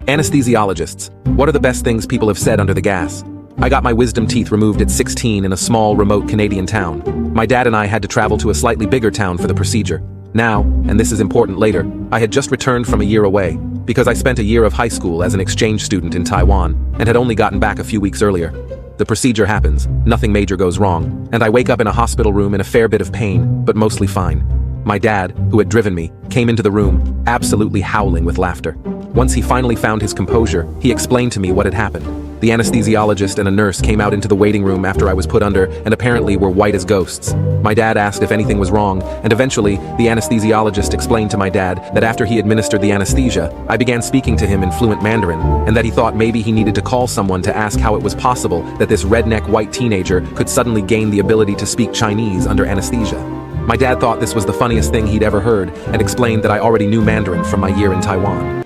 Anesthesiologists. What are the best things people have said under the gas? I got my wisdom teeth removed at 16 in a small, remote Canadian town. My dad and I had to travel to a slightly bigger town for the procedure. Now, and this is important later, I had just returned from a year away, because I spent a year of high school as an exchange student in Taiwan, and had only gotten back a few weeks earlier. The procedure happens, nothing major goes wrong, and I wake up in a hospital room in a fair bit of pain, but mostly fine. My dad, who had driven me, came into the room, absolutely howling with laughter. Once he finally found his composure, he explained to me what had happened. The anesthesiologist and a nurse came out into the waiting room after I was put under and apparently were white as ghosts. My dad asked if anything was wrong, and eventually, the anesthesiologist explained to my dad that after he administered the anesthesia, I began speaking to him in fluent Mandarin, and that he thought maybe he needed to call someone to ask how it was possible that this redneck white teenager could suddenly gain the ability to speak Chinese under anesthesia. My dad thought this was the funniest thing he'd ever heard and explained that I already knew Mandarin from my year in Taiwan.